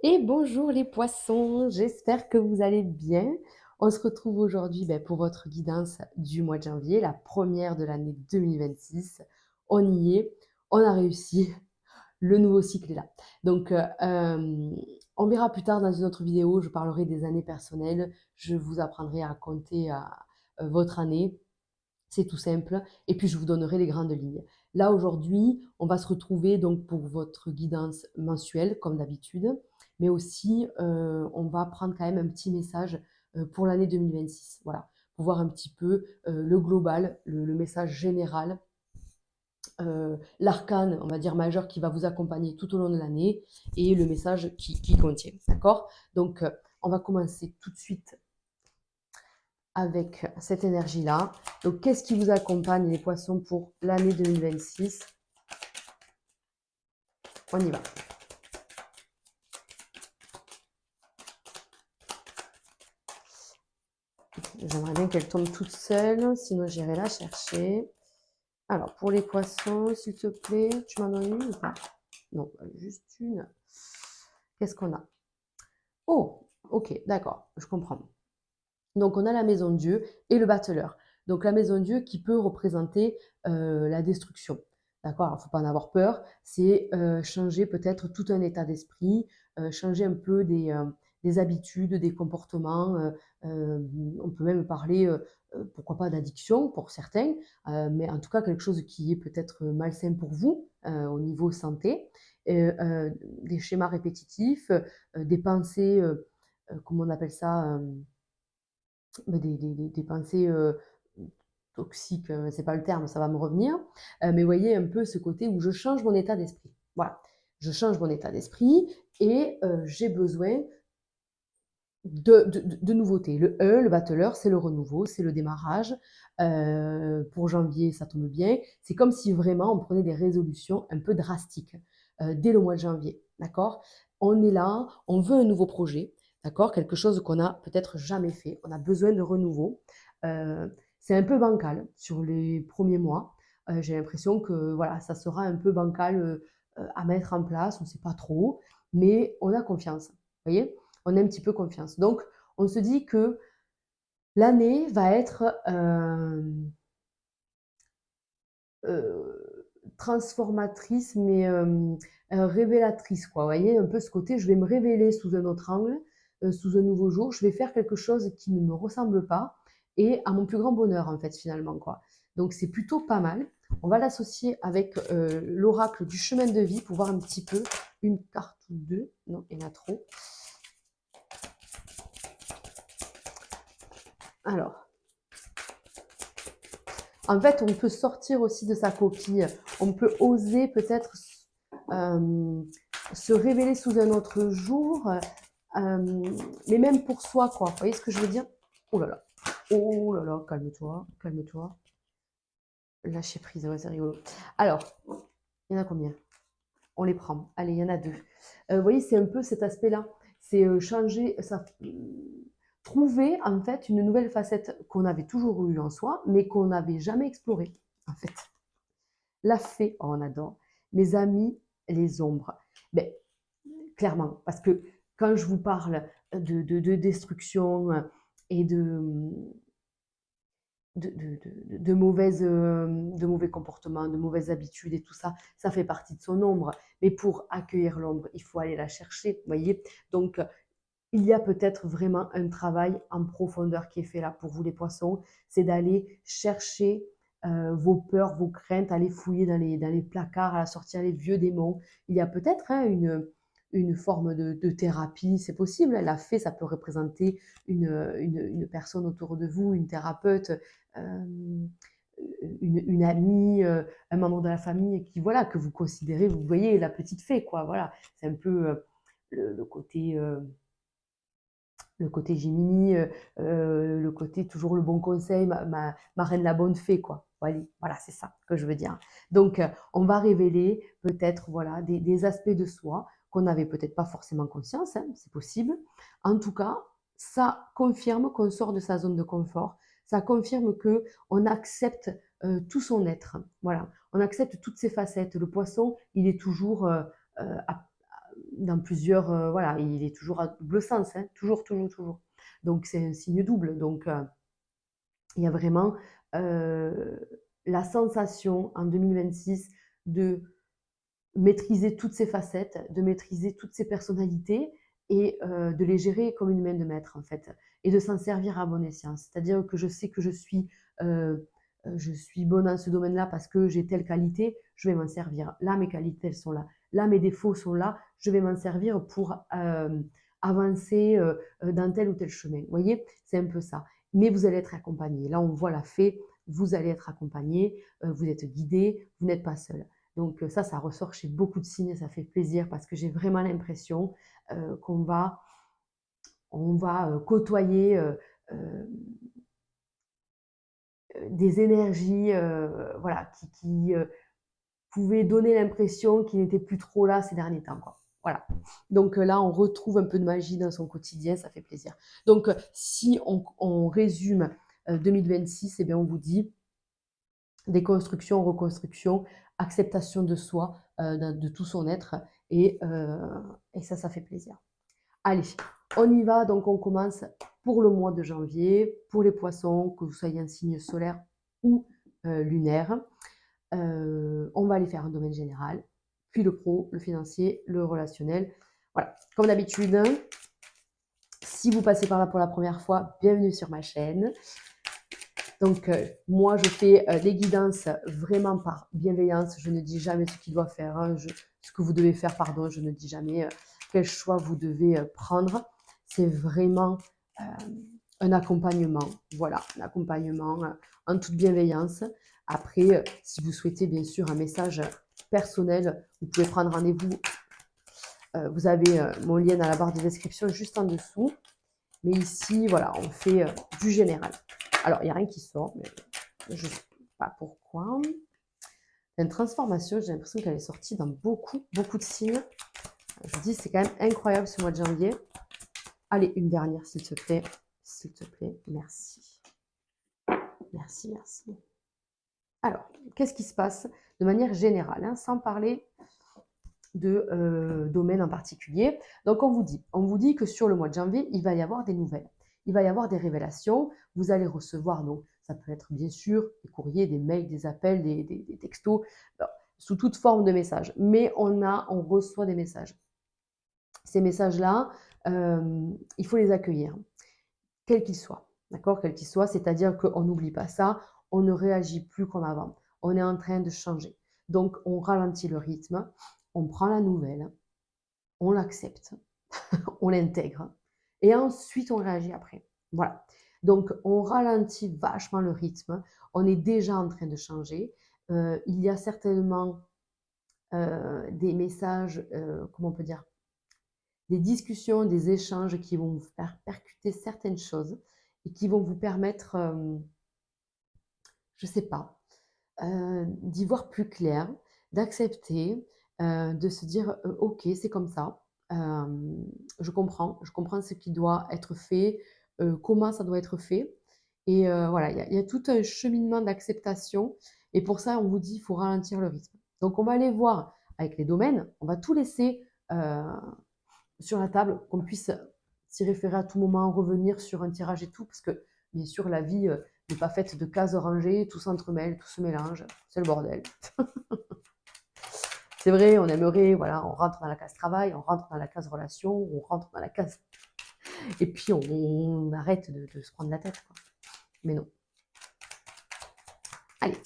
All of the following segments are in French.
Et bonjour les poissons, j'espère que vous allez bien. On se retrouve aujourd'hui pour votre guidance du mois de janvier, la première de l'année 2026. On y est, on a réussi, le nouveau cycle est là. Donc, on verra plus tard dans une autre vidéo, je parlerai des années personnelles, je vous apprendrai à compter votre année, c'est tout simple. Et puis, je vous donnerai les grandes lignes. Là, aujourd'hui, on va se retrouver donc pour votre guidance mensuelle, comme d'habitude. Mais aussi, on va prendre quand même un petit message pour l'année 2026. Voilà, pour voir un petit peu le global, le message général, l'arcane, on va dire, majeur qui va vous accompagner tout au long de l'année et le message qui contient. D'accord. Donc, on va commencer tout de suite avec cette énergie-là. Donc, qu'est-ce qui vous accompagne, les poissons, pour l'année 2026? On y va. J'aimerais bien qu'elle tombe toute seule, sinon j'irai la chercher. Alors, pour les poissons, s'il te plaît, tu m'en donnes une ou pas? Non, juste une. Qu'est-ce qu'on a? Oh, ok, d'accord, je comprends. Donc, on a la maison de Dieu et le battleur. Donc, la maison de Dieu qui peut représenter la destruction. D'accord. Alors, il ne faut pas en avoir peur. C'est changer peut-être tout un état d'esprit, changer un peu des habitudes, des comportements. On peut même parler, pourquoi pas d'addiction pour certains, mais en tout cas quelque chose qui est peut-être malsain pour vous au niveau santé. Des schémas répétitifs, des pensées, comment on appelle ça, des pensées toxiques, c'est pas le terme, ça va me revenir. Mais vous voyez un peu ce côté où je change mon état d'esprit. Voilà, je change mon état d'esprit et j'ai besoin de nouveautés. Le E, le battleur, c'est le renouveau, c'est le démarrage. Pour janvier, ça tombe bien. C'est comme si vraiment on prenait des résolutions un peu drastiques dès le mois de janvier. D'accord. On est là, on veut un nouveau projet. D'accord. Quelque chose qu'on n'a peut-être jamais fait. On a besoin de renouveau. C'est un peu bancal sur les premiers mois. J'ai l'impression que voilà, ça sera un peu bancal à mettre en place. On ne sait pas trop, mais on a confiance. Vous voyez, on a un petit peu confiance. Donc, on se dit que l'année va être transformatrice, mais révélatrice, quoi. Vous voyez, un peu ce côté, je vais me révéler sous un autre angle, sous un nouveau jour. Je vais faire quelque chose qui ne me ressemble pas et à mon plus grand bonheur, en fait, finalement, quoi. Donc, c'est plutôt pas mal. On va l'associer avec l'oracle du chemin de vie pour voir un petit peu une carte ou deux. Non, il y en a trop. Alors, en fait, on peut sortir aussi de sa coquille. On peut oser peut-être se révéler sous un autre jour, mais même pour soi, quoi. Vous voyez ce que je veux dire? Oh là là, calme-toi, calme-toi. Lâcher prise, ouais, c'est rigolo. Alors, il y en a combien? On les prend. Allez, il y en a deux. Vous voyez, c'est un peu cet aspect-là. C'est changer, ça, trouver en fait une nouvelle facette qu'on avait toujours eue en soi, mais qu'on n'avait jamais explorée, en fait. La fée, oh, on adore. Mes amis, les ombres. Ben, clairement, parce que quand je vous parle de destruction et de mauvais comportements, de mauvaises habitudes et tout ça, ça fait partie de son ombre. Mais pour accueillir l'ombre, il faut aller la chercher, vous voyez. Donc, il y a peut-être vraiment un travail en profondeur qui est fait là pour vous les poissons, c'est d'aller chercher vos peurs, vos craintes, aller fouiller dans les placards, à sortir les vieux démons. Il y a peut-être une forme de thérapie, c'est possible. La fée, ça peut représenter une personne autour de vous, une thérapeute, euh, une amie, un membre de la famille qui, voilà, que vous considérez, vous voyez, la petite fée, quoi. Voilà, c'est un peu le côté le côté Gemini, le côté toujours le bon conseil, ma reine la bonne fée, quoi. Voilà, c'est ça que je veux dire. Donc, on va révéler peut-être voilà, des aspects de soi qu'on n'avait peut-être pas forcément conscience, hein, c'est possible. En tout cas, ça confirme qu'on sort de sa zone de confort, ça confirme qu'on accepte tout son être. Voilà, on accepte toutes ses facettes. Le poisson, il est toujours dans plusieurs, voilà, il est toujours à double sens, hein, toujours, toujours, toujours. Donc c'est un signe double. Donc il y a vraiment la sensation en 2026 de maîtriser toutes ces facettes, de maîtriser toutes ces personnalités et de les gérer comme une main de maître en fait et de s'en servir à bon escient. C'est-à-dire que je sais que je suis bonne dans ce domaine-là parce que j'ai telle qualité, je vais m'en servir. Là, mes qualités, elles sont là. Là, mes défauts sont là, je vais m'en servir pour avancer dans tel ou tel chemin. Vous voyez, c'est un peu ça. Mais vous allez être accompagné. Là, on voit la fée, vous allez être accompagné, vous êtes guidé, vous n'êtes pas seul. Donc ça ressort chez beaucoup de signes, ça fait plaisir parce que j'ai vraiment l'impression qu'on va, on va côtoyer euh, des énergies voilà, qui pouvaient donner l'impression qu'ils n'étaient plus trop là ces derniers temps, quoi. Voilà. Donc là, on retrouve un peu de magie dans son quotidien, ça fait plaisir. Donc si on résume 2026, eh bien, on vous dit déconstruction, reconstruction, acceptation de soi, de tout son être, et ça fait plaisir. Allez, on y va, donc on commence pour le mois de janvier, pour les poissons, que vous soyez un signe solaire ou lunaire. On va aller faire un domaine général, puis le pro, le financier, le relationnel. Voilà, comme d'habitude, si vous passez par là pour la première fois, bienvenue sur ma chaîne. Donc, moi, je fais des guidances vraiment par bienveillance. Je ne dis jamais ce qu'il doit faire, hein, ce que vous devez faire, pardon. Je ne dis jamais quel choix vous devez prendre. C'est vraiment un accompagnement. Voilà, un accompagnement en toute bienveillance. Après, si vous souhaitez bien sûr un message personnel, vous pouvez prendre rendez-vous. Vous avez mon lien dans la barre de description juste en dessous. Mais ici, voilà, on fait du général. Alors, il n'y a rien qui sort, mais je ne sais pas pourquoi. Il y a une transformation, j'ai l'impression qu'elle est sortie dans beaucoup, beaucoup de signes. Je vous dis, c'est quand même incroyable ce mois de janvier. Allez, une dernière, s'il te plaît. S'il te plaît, merci. Merci, merci. Alors, qu'est-ce qui se passe de manière générale, hein, sans parler de domaine en particulier. Donc, on vous dit que sur le mois de janvier, il va y avoir des nouvelles. Il va y avoir des révélations. Vous allez recevoir, donc, ça peut être bien sûr des courriers, des mails, des appels, des textos, sous toute forme de messages. Mais on reçoit des messages. Ces messages-là, il faut les accueillir, quels qu'ils soient. D'accord, quels qu'ils soient, c'est-à-dire qu'on n'oublie pas ça, on ne réagit plus comme avant. On est en train de changer. Donc, on ralentit le rythme, on prend la nouvelle, on l'accepte, on l'intègre, et ensuite on réagit après. Voilà. Donc, on ralentit vachement le rythme, on est déjà en train de changer. Il y a certainement des messages, comment on peut dire, des discussions, des échanges qui vont vous faire percuter certaines choses et qui vont vous permettre, je ne sais pas, d'y voir plus clair, d'accepter, de se dire ok, c'est comme ça, je comprends ce qui doit être fait, comment ça doit être fait. Et voilà, il y a tout un cheminement d'acceptation. Et pour ça, on vous dit, il faut ralentir le rythme. Donc, on va aller voir avec les domaines, on va tout laisser sur la table, qu'on puisse s'y référer à tout moment, revenir sur un tirage et tout, parce que bien sûr, la vie n'est pas faite de cases rangées, tout s'entremêle, tout se mélange, c'est le bordel. C'est vrai, on aimerait, voilà, on rentre dans la case travail, on rentre dans la case relation, on rentre dans la case... Et puis on arrête de se prendre la tête, quoi. Mais non. Allez.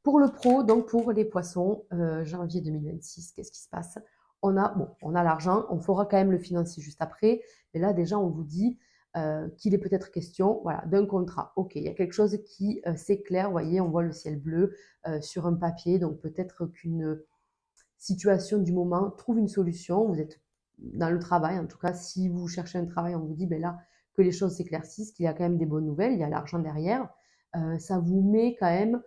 Pour le pro, donc pour les poissons, janvier 2026, qu'est-ce qui se passe? On a l'argent, on fera quand même le financier juste après, mais là déjà on vous dit qu'il est peut-être question, voilà, d'un contrat. Ok, il y a quelque chose qui s'éclaire, vous voyez, on voit le ciel bleu sur un papier, donc peut-être qu'une situation du moment trouve une solution. Vous êtes dans le travail, en tout cas, si vous cherchez un travail, on vous dit ben là que les choses s'éclaircissent, qu'il y a quand même des bonnes nouvelles, il y a l'argent derrière, ça vous met quand même,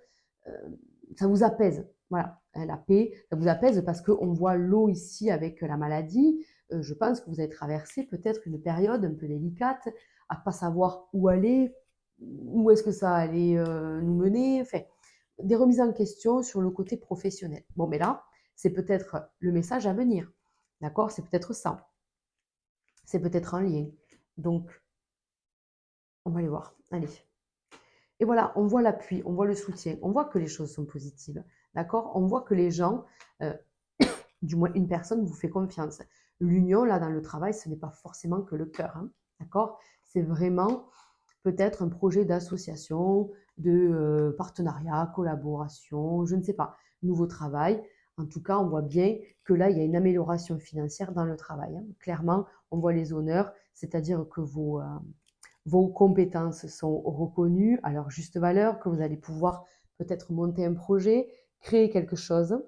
ça vous apaise. Voilà, la paix, ça vous apaise parce qu'on voit l'eau ici avec la maladie. Je pense que vous avez traversé peut-être une période un peu délicate, à ne pas savoir où aller, où est-ce que ça allait nous mener, enfin, des remises en question sur le côté professionnel. Bon, mais là, c'est peut-être le message à venir. D'accord? C'est peut-être ça. C'est peut-être un lien. Donc, on va aller voir. Allez. Et voilà, on voit l'appui, on voit le soutien, on voit que les choses sont positives. D'accord? On voit que les gens, euh, du moins une personne, vous fait confiance. L'union, là, dans le travail, ce n'est pas forcément que le cœur. Hein, d'accord? C'est vraiment peut-être un projet d'association, de partenariat, collaboration, je ne sais pas, nouveau travail. En tout cas, on voit bien que là, il y a une amélioration financière dans le travail. Hein. Clairement, on voit les honneurs, c'est-à-dire que vos compétences sont reconnues à leur juste valeur, que vous allez pouvoir peut-être monter un projet, créer quelque chose.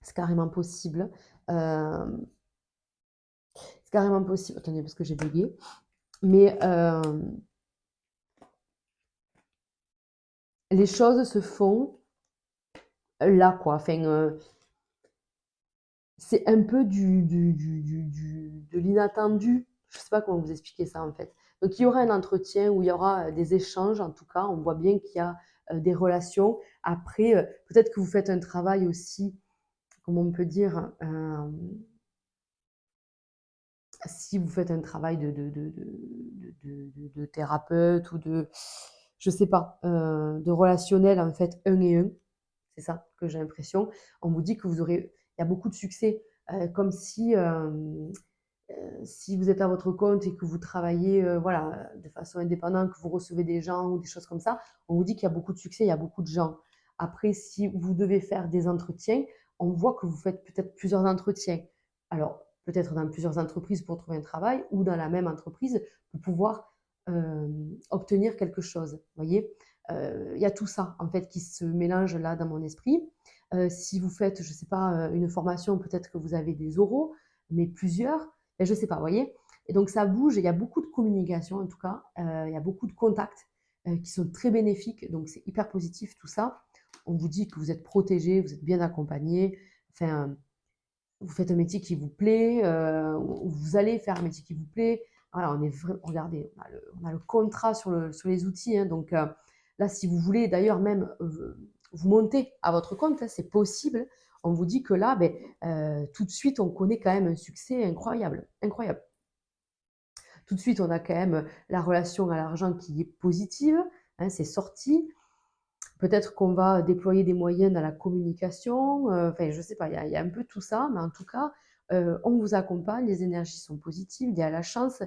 C'est carrément possible. C'est carrément possible. Attendez, parce que j'ai bugué. Mais les choses se font là, quoi. Enfin, c'est un peu de l'inattendu. Je ne sais pas comment vous expliquer ça, en fait. Donc, il y aura un entretien où il y aura des échanges. En tout cas, on voit bien qu'il y a des relations. Après, peut-être que vous faites un travail aussi, comment on peut dire, si vous faites un travail de thérapeute ou de, je sais pas, de relationnel en fait un et un, c'est ça que j'ai l'impression. On vous dit que vous aurez, il y a beaucoup de succès, comme si vous êtes à votre compte et que vous travaillez voilà, de façon indépendante, que vous recevez des gens ou des choses comme ça, on vous dit qu'il y a beaucoup de succès, il y a beaucoup de gens. Après, si vous devez faire des entretiens, on voit que vous faites peut-être plusieurs entretiens. Alors, peut-être dans plusieurs entreprises pour trouver un travail ou dans la même entreprise pour pouvoir obtenir quelque chose. Vous voyez, il y a tout ça en fait qui se mélange là dans mon esprit. Si vous faites, je ne sais pas, une formation, peut-être que vous avez des oraux, mais plusieurs. Et je ne sais pas, vous voyez. Et donc ça bouge, il y a beaucoup de communication en tout cas, il y a beaucoup de contacts qui sont très bénéfiques, donc c'est hyper positif tout ça. On vous dit que vous êtes protégé, vous êtes bien accompagné, enfin, vous faites un métier qui vous plaît, vous allez faire un métier qui vous plaît. Voilà, on est regardez, on a le contrat sur les outils, hein, donc là, si vous voulez d'ailleurs même vous monter à votre compte, hein, c'est possible. On vous dit que là, ben, tout de suite, on connaît quand même un succès incroyable, incroyable. Tout de suite, on a quand même la relation à l'argent qui est positive, hein, c'est sorti. Peut-être qu'on va déployer des moyens dans la communication, enfin, je ne sais pas, il y a un peu tout ça, mais en tout cas, on vous accompagne, les énergies sont positives, il y a la chance,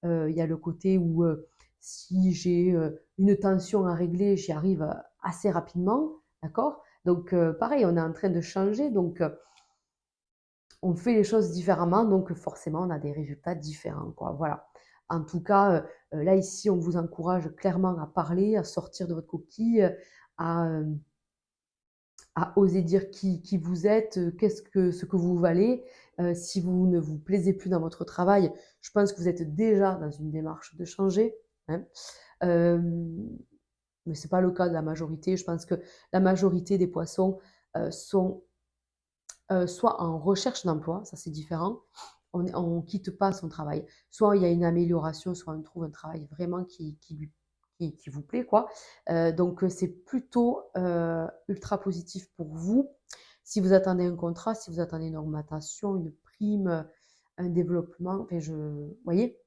il y a le côté où si j'ai une tension à régler, j'y arrive assez rapidement, d'accord? Donc, pareil, on est en train de changer, donc on fait les choses différemment, donc forcément, on a des résultats différents, quoi. Voilà. En tout cas, là, ici, on vous encourage clairement à parler, à sortir de votre coquille, à, oser dire qui vous êtes, ce que vous valez. Si vous ne vous plaisez plus dans votre travail, je pense que vous êtes déjà dans une démarche de changer. Hein. Mais ce n'est pas le cas de la majorité. Je pense que la majorité des poissons sont soit en recherche d'emploi, ça c'est différent, on ne quitte pas son travail. Soit il y a une amélioration, soit on trouve un travail vraiment qui vous plaît, quoi. Donc c'est plutôt ultra positif pour vous. Si vous attendez un contrat, si vous attendez une augmentation, une prime, un développement, enfin, vous voyez,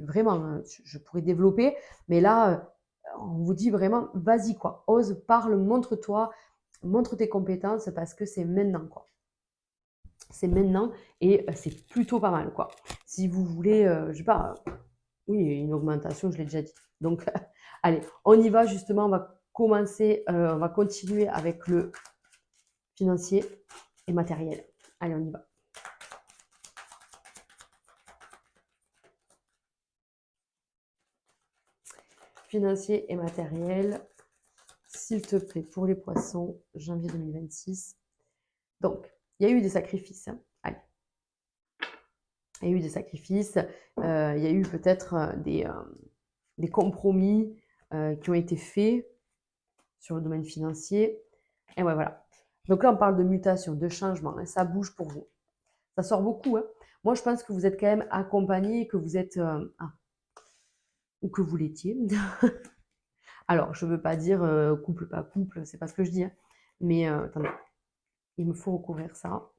vraiment, je pourrais développer, mais là, on vous dit vraiment, vas-y, quoi, ose, parle, montre-toi, montre tes compétences parce que c'est maintenant, quoi. C'est maintenant et c'est plutôt pas mal, quoi. Si vous voulez, je sais pas, oui, une augmentation, je l'ai déjà dit. Donc, allez, on y va justement, on va commencer, on va continuer avec le financier et matériel. Allez, on y va. Financier et matériel, s'il te plaît, pour les poissons, janvier 2026. Donc, il y a eu des sacrifices. Hein. Allez. Il y a eu des sacrifices, il y a eu peut-être des compromis qui ont été faits sur le domaine financier. Et ouais, voilà. Donc là, on parle de mutation, de changement. Hein, ça bouge pour vous. Ça sort beaucoup. Hein. Moi, je pense que vous êtes quand même accompagné, que vous êtes... ou que vous l'étiez. Alors, je ne veux pas dire couple, pas couple, c'est pas ce que je dis. Hein. Mais attendez, il me faut recouvrir ça.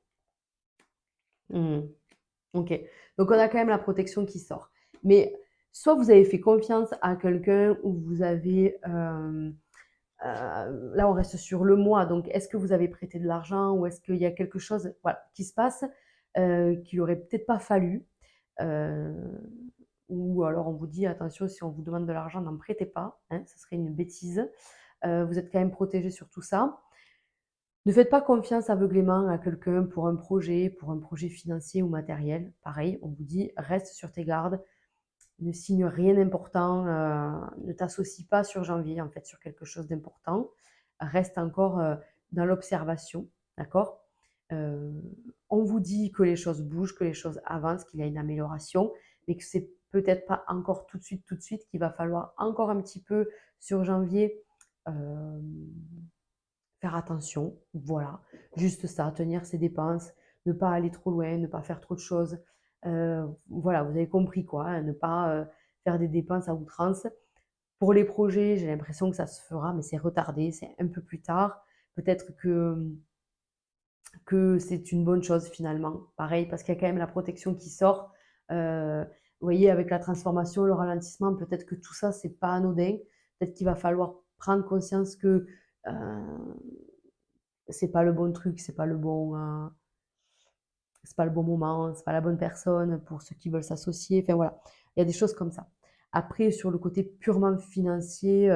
Mmh. OK. Donc on a quand même la protection qui sort. Mais soit vous avez fait confiance à quelqu'un ou vous avez, là on reste sur le mois, donc est-ce que vous avez prêté de l'argent ou est-ce qu'il y a quelque chose, voilà, qui se passe, qu'il aurait peut-être pas fallu? Heu, ou alors on vous dit: «Attention, si on vous demande de l'argent, n'en prêtez pas, hein, ce serait une bêtise». Vous êtes quand même protégé sur tout ça. Ne faites pas confiance aveuglément à quelqu'un pour un projet financier ou matériel. Pareil, on vous dit: «Reste sur tes gardes, ne signe rien d'important, ne t'associe pas sur janvier, en fait, sur quelque chose d'important. Reste encore, dans l'observation», d'accord? Heu, on vous dit que les choses bougent, que les choses avancent, qu'il y a une amélioration, mais que c'est peut-être pas encore tout de suite, qu'il va falloir encore un petit peu sur janvier, hem faire attention, voilà, juste ça, tenir ses dépenses, ne pas aller trop loin, ne pas faire trop de choses. Voilà, vous avez compris quoi, hein, ne pas, faire des dépenses à outrance. Pour les projets, j'ai l'impression que ça se fera, mais c'est retardé, c'est un peu plus tard. Peut-être que c'est une bonne chose finalement. Pareil, parce qu'il y a quand même la protection qui sort. Vous voyez, avec la transformation, le ralentissement, peut-être que tout ça, c'est pas anodin. Peut-être qu'il va falloir prendre conscience que, c'est pas le bon truc, c'est pas le bon moment, c'est pas la bonne personne pour ceux qui veulent s'associer. Enfin voilà, il y a des choses comme ça. Après, sur le côté purement financier,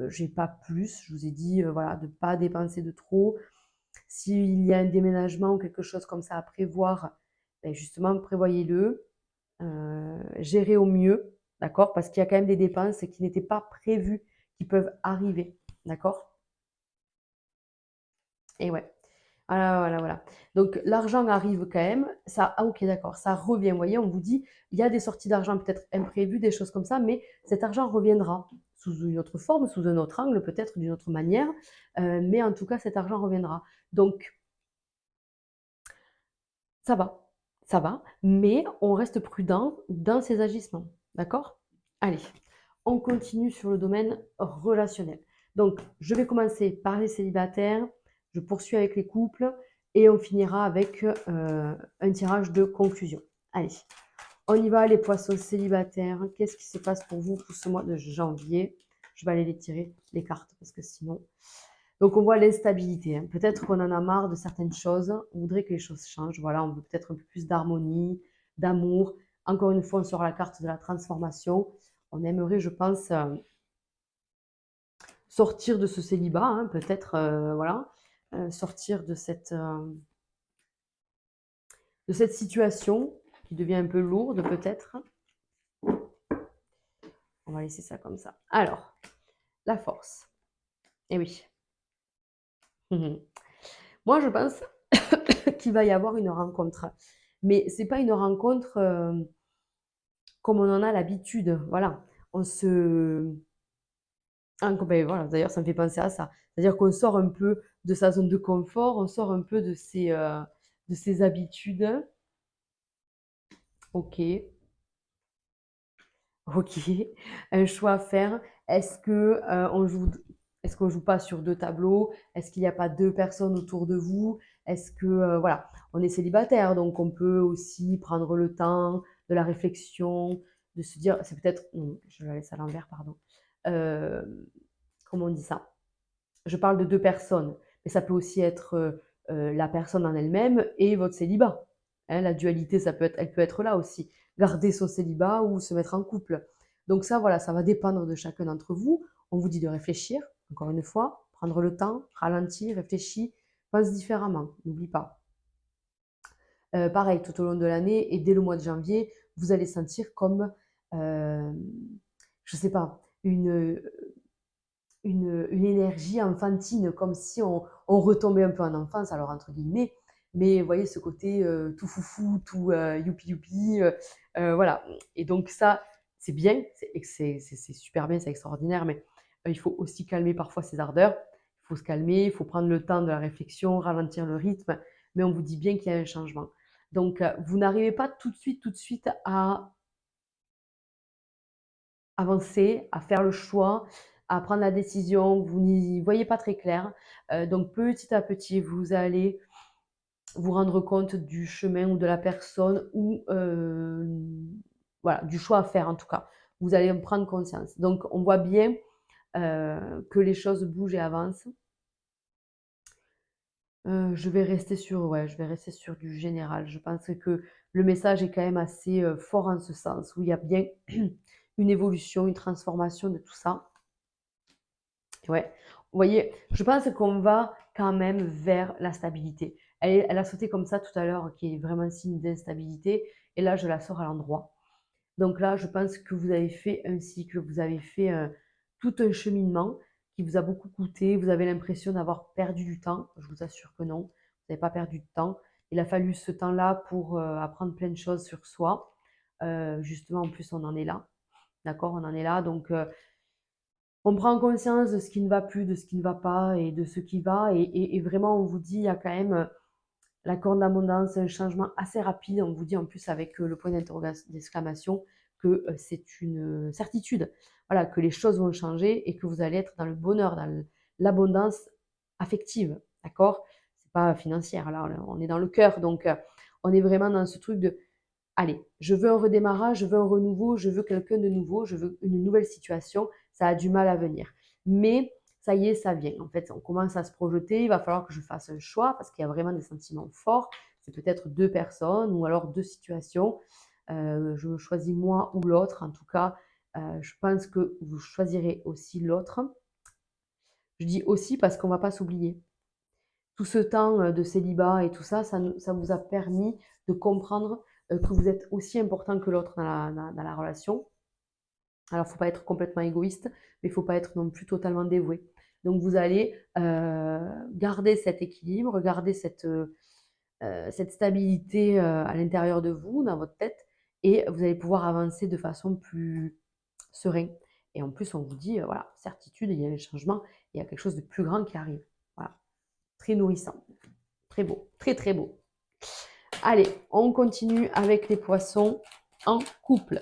j'ai pas plus. Je vous ai dit, voilà, de pas dépenser de trop. S'il y a un déménagement ou quelque chose comme ça à prévoir, beh, justement, prévoyez-le, gérez au mieux, d'accord? Parce qu'il y a quand même des dépenses qui n'étaient pas prévues, qui peuvent arriver, d'accord? Et ouais. Voilà, voilà, voilà. Donc l'argent arrive quand même, ça, ah OK, d'accord, ça revient. Vous voyez, on vous dit, il y a des sorties d'argent peut-être imprévues, des choses comme ça, mais cet argent reviendra sous une autre forme, sous un autre angle, peut-être d'une autre manière, mais en tout cas, cet argent reviendra. Donc ça ça va, mais on reste prudent dans ses agissements, d'accord? Allez, on continue sur le domaine relationnel. Donc, je vais commencer par les célibataires, je poursuis avec les couples et on finira avec un tirage de conclusion. Allez, on y va, les poissons célibataires. Qu'est-ce qui se passe pour vous pour ce mois de janvier? Je vais aller les tirer, les cartes, parce que sinon. Donc, on voit l'instabilité, hein. Peut-être qu'on en a marre de certaines choses. On voudrait que les choses changent. Voilà, on veut peut-être un peu plus d'harmonie, d'amour. Encore une fois, on sort la carte de la transformation. On aimerait, je pense, sortir de ce célibat, hein, peut-être, voilà, sortir de cette situation qui devient un peu lourde, peut-être. On va laisser ça comme ça. Alors, la force. Eh oui. Moi, je pense qu'il va y avoir une rencontre. Mais c'est pas une rencontre comme on en a l'habitude. Voilà. On se. Ben voilà, d'ailleurs, ça me fait penser à ça. C'est-à-dire qu'on sort un peu de sa zone de confort, on sort un peu de ses habitudes. Ok, ok. Un choix à faire. Est-ce que est-ce qu'on joue pas sur deux tableaux? Est-ce qu'il n'y a pas deux personnes autour de vous? Est-ce que voilà, on est célibataire, donc on peut aussi prendre le temps de la réflexion, de se dire, c'est peut-être, non, je la laisse à l'envers, pardon. Euh, comment on dit ça? Je parle de deux personnes, mais ça peut aussi être la personne en elle-même et votre célibat. Hein, la dualité, elle peut être là aussi. Garder son célibat ou se mettre en couple. Donc ça, voilà, ça va dépendre de chacun d'entre vous. On vous dit de réfléchir, encore une fois, prendre le temps, ralentir, réfléchir, pense différemment, n'oublie pas. Pareil, tout au long de l'année et dès le mois de janvier, vous allez sentir comme, euh, je sais pas, une énergie enfantine, comme si on retombait un peu en enfance, alors entre guillemets, mais vous voyez ce côté tout foufou, tout youpi youpi, voilà. Et donc ça, c'est bien, c'est super bien, c'est extraordinaire, mais il faut aussi calmer parfois ses ardeurs, il faut se calmer, il faut prendre le temps de la réflexion, ralentir le rythme, mais on vous dit bien qu'il y a un changement. Donc vous n'arrivez pas tout de suite à avancer, à faire le choix, à prendre la décision, vous n'y voyez pas très clair. Donc petit à petit, vous allez vous rendre compte du chemin ou de la personne ou voilà, du choix à faire en tout cas. Vous allez en prendre conscience. Donc on voit bien que les choses bougent et avancent. Je vais rester sur ouais, je vais rester sur du général. Je pense que le message est quand même assez, fort en ce sens, où il y a bien une évolution, une transformation de tout ça. Ouais, vous voyez, je pense qu'on va quand même vers la stabilité. Elle a sauté comme ça tout à l'heure, qui est vraiment signe d'instabilité et là, je la sors à l'endroit. Donc là, je pense que vous avez fait un cycle, vous avez fait, tout un cheminement qui vous a beaucoup coûté. Vous avez l'impression d'avoir perdu du temps. Je vous assure que non, vous n'avez pas perdu de temps. Il a fallu ce temps-là pour, apprendre plein de choses sur soi. Justement, en plus, on en est là, d'accord? On en est là, donc on prend conscience de ce qui ne va plus, de ce qui ne va pas et de ce qui va et vraiment, on vous dit, il y a quand même, la corne d'abondance, un changement assez rapide. On vous dit en plus avec le point d'exclamation que c'est une certitude. Voilà, que les choses vont changer et que vous allez être dans le bonheur, dans l'abondance affective. D'accord? C'est pas financière, là, on est dans le cœur. Donc, on est vraiment dans ce truc de allez, je veux un redémarrage, je veux un renouveau, je veux quelqu'un de nouveau, je veux une nouvelle situation. Ça a du mal à venir. Mais ça y est, ça vient. En fait, on commence à se projeter. Il va falloir que je fasse un choix parce qu'il y a vraiment des sentiments forts. C'est peut-être deux personnes ou alors deux situations. Je choisis moi ou l'autre. En tout cas, je pense que vous choisirez aussi l'autre. Je dis aussi parce qu'on ne va pas s'oublier. Tout ce temps de célibat et tout ça, ça vous a permis de comprendre que vous êtes aussi important que l'autre dans la relation. Alors, il ne faut pas être complètement égoïste, mais il ne faut pas être non plus totalement dévoué. Donc, vous allez garder cet équilibre, garder cette stabilité à l'intérieur de vous, dans votre tête, et vous allez pouvoir avancer de façon plus sereine. Et en plus, on vous dit, voilà, certitude, il y a un changement, il y a quelque chose de plus grand qui arrive. Voilà, très nourrissant, très beau, très très beau. Allez, on continue avec les poissons en couple.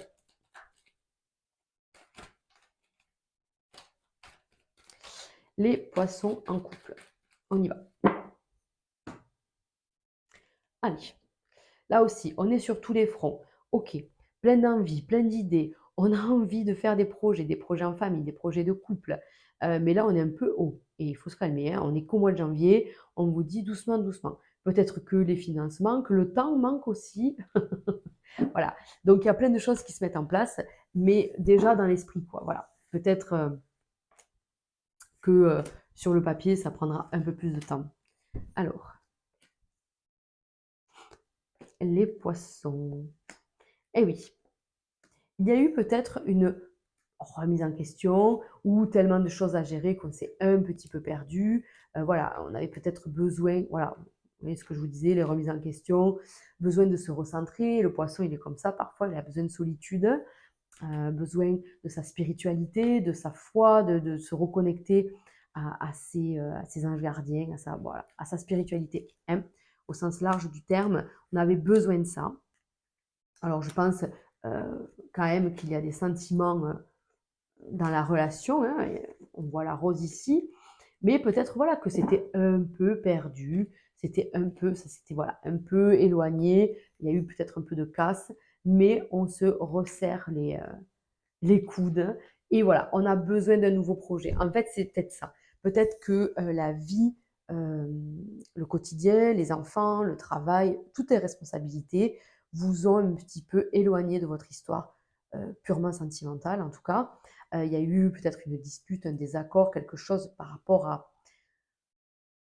Les poissons en couple. On y va. Allez, là aussi, on est sur tous les fronts. Ok, plein d'envie, plein d'idées. On a envie de faire des projets en famille, des projets de couple. Mais là, on est un peu haut et il faut se calmer, hein. On est qu'au mois de janvier. On vous dit doucement, doucement. Peut-être que les finances que le temps manque aussi. Voilà. Donc, il y a plein de choses qui se mettent en place, mais déjà dans l'esprit, quoi. Voilà. Peut-être que sur le papier, ça prendra un peu plus de temps. Alors, les poissons. Eh oui, il y a eu peut-être une remise en question ou tellement de choses à gérer qu'on s'est un petit peu perdu. Voilà, on avait peut-être besoin, voilà, vous voyez ce que je vous disais, les remises en question, besoin de se recentrer. Le poisson, il est comme ça, parfois, il a besoin de solitude, besoin de sa spiritualité, de sa foi, de se reconnecter à ses anges gardiens, voilà, à sa spiritualité, hein, au sens large du terme. On avait besoin de ça. Alors, je pense quand même qu'il y a des sentiments dans la relation, hein, on voit la rose ici, mais peut-être voilà que c'était un peu perdu, c'était un peu, ça c'était voilà, un peu éloigné, il y a eu peut-être un peu de casse, mais on se resserre les coudes et voilà, on a besoin d'un nouveau projet. En fait, c'est peut-être ça. Peut-être que la vie, euh, le quotidien, les enfants, le travail, toutes les responsabilités vous ont un petit peu éloigné de votre histoire purement sentimentale en tout cas. Il y a eu peut-être une dispute, un désaccord, quelque chose par rapport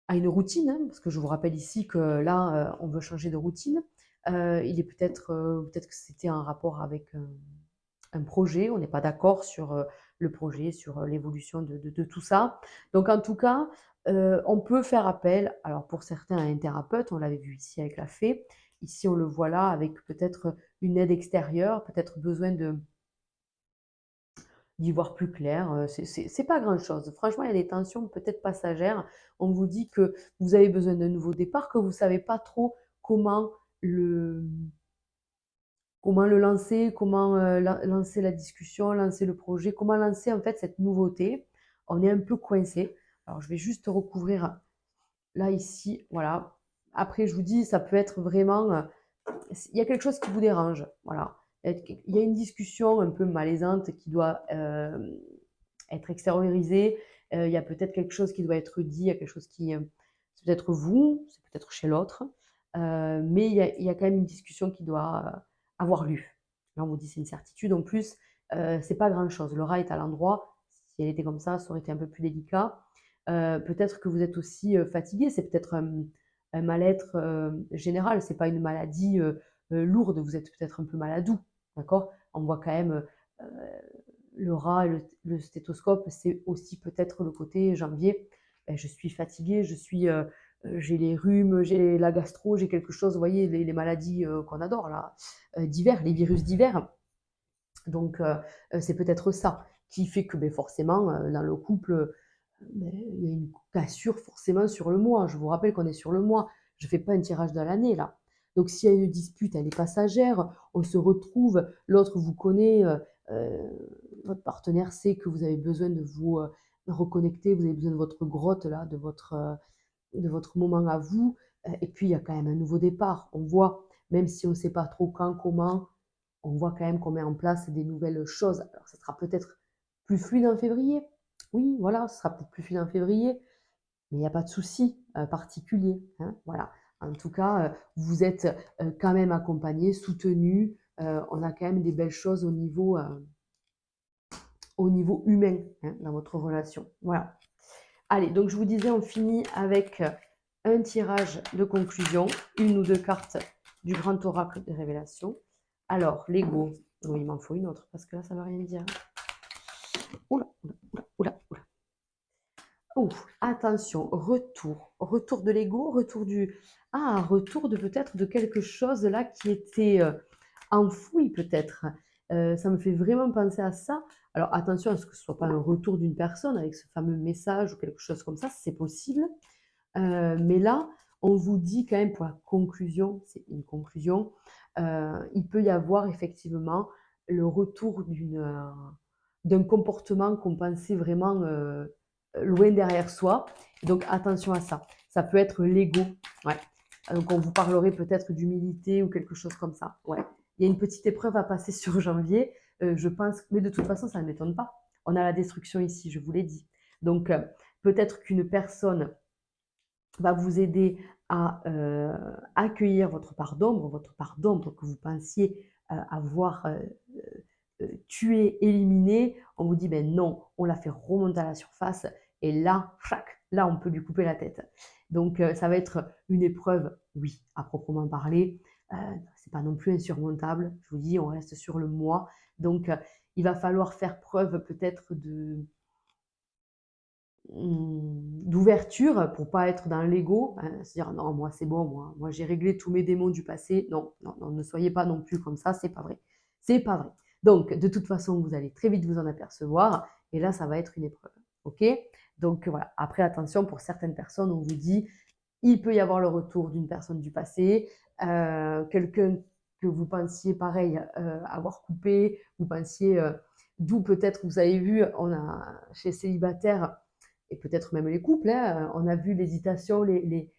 à une routine, hein, parce que je vous rappelle ici que là, on veut changer de routine. Il est peut-être que c'était un rapport avec un projet, on n'est pas d'accord sur le projet, sur l'évolution de tout ça. Donc en tout cas, on peut faire appel, alors pour certains, à un thérapeute, on l'avait vu ici avec la fée, ici on le voit là avec peut-être une aide extérieure, peut-être besoin d'y voir plus clair. C'est pas grand-chose. Franchement, il y a des tensions peut-être passagères. On vous dit que vous avez besoin d'un nouveau départ, que vous savez pas trop comment le, comment le lancer, comment lancer la discussion, lancer le projet, comment lancer en fait cette nouveauté. On est un peu coincé. Alors je vais juste recouvrir là ici, voilà, après, je vous dis, ça peut être vraiment, il y a quelque chose qui vous dérange, voilà. Il y a une discussion un peu malaisante qui doit être extériorisée. Il y a peut-être quelque chose qui doit être dit, il y a quelque chose qui, c'est peut-être vous, c'est peut-être chez l'autre, mais il y a quand même une discussion qui doit avoir lieu. Là, on vous dit c'est une certitude. En plus, c'est pas grand-chose. Le rat est à l'endroit. Si elle était comme ça aurait été un peu plus délicat. Peut-être que vous êtes aussi fatigué. C'est peut-être un mal-être général. C'est pas une maladie lourde. Vous êtes peut-être un peu maladou, d'accord? On voit quand même le rat et le stéthoscope, c'est aussi peut-être le côté janvier. Ben, je suis fatiguée, j'ai les rhumes, j'ai la gastro, j'ai quelque chose, vous voyez, les maladies qu'on adore là, d'hiver, les virus d'hiver. Donc c'est peut-être ça qui fait que ben, forcément, dans le couple, ben, il y a une cassure forcément sur le mois. Je vous rappelle qu'on est sur le mois. Je ne fais pas un tirage de l'année là. Donc s'il y a une dispute, elle est passagère, on se retrouve, l'autre vous connaît, euh, votre partenaire sait que vous avez besoin de vous reconnecter, vous avez besoin de votre grotte là, de votre moment à vous. Et puis il y a quand même un nouveau départ. On voit, même si on ne sait pas trop quand, comment, on voit quand même qu'on met en place des nouvelles choses. Alors, ça sera peut-être plus fluide en février. Oui, voilà, ce sera peut-être plus fluide en février, mais il n'y a pas de souci particulier, hein, voilà. En tout cas, vous êtes quand même accompagné, soutenu. On a quand même des belles choses au niveau humain, hein, dans votre relation. Voilà. Allez, donc je vous disais, on finit avec un tirage de conclusion, une ou deux cartes du grand oracle des révélations. Alors, l'ego, oui, il m'en faut une autre, parce que là, ça ne veut rien dire. Oula, oula, oula, oula. Oh, attention, retour de l'ego, retour de peut-être de quelque chose là qui était enfoui peut-être. Ça me fait vraiment penser à ça. Alors attention à ce que ce soit pas un retour d'une personne avec ce fameux message ou quelque chose comme ça, c'est possible. Mais là, on vous dit quand même pour la conclusion, c'est une conclusion, il peut y avoir effectivement le retour d'un comportement qu'on pensait vraiment loin derrière soi. Donc attention à ça. Ça peut être l'ego. Ouais. Donc on vous parlerait peut-être d'humilité ou quelque chose comme ça. Ouais. Il y a une petite épreuve à passer sur janvier, je pense, mais de toute façon, ça ne m'étonne pas. On a la destruction ici, je vous l'ai dit. Donc peut-être qu'une personne va vous aider à accueillir votre part d'ombre que vous pensiez avoir tué, éliminé. On vous dit, ben non, on l'a fait remonter à la surface et là, là, on peut lui couper la tête. Donc, ça va être une épreuve, oui, à proprement parler. C'est pas non plus insurmontable. Je vous dis, on reste sur le moi. Donc, il va falloir faire preuve peut-être d'ouverture pour pas être dans l'ego, hein, se dire non, moi c'est bon, moi j'ai réglé tous mes démons du passé. Non, non, non, ne soyez pas non plus comme ça, c'est pas vrai. C'est pas vrai. Donc, de toute façon, vous allez très vite vous en apercevoir et là, ça va être une épreuve. OK? Donc, voilà. Après, attention, pour certaines personnes, on vous dit il peut y avoir le retour d'une personne du passé, quelqu'un que vous pensiez pareil avoir coupé, vous pensiez, d'où peut-être vous avez vu, on a chez célibataire et peut-être même les couples, hein, on a vu l'hésitation, les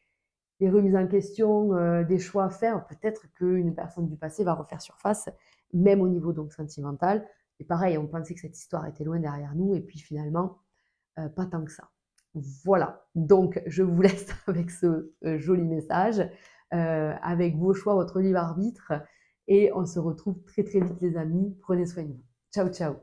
remises en question, des choix à faire. Peut-être qu'une personne du passé va refaire surface, même au niveau donc sentimental. Et pareil, on pensait que cette histoire était loin derrière nous, et puis finalement, pas tant que ça. Voilà, donc je vous laisse avec ce joli message, avec vos choix, votre libre arbitre, et on se retrouve très très vite les amis. Prenez soin de vous. Ciao, ciao.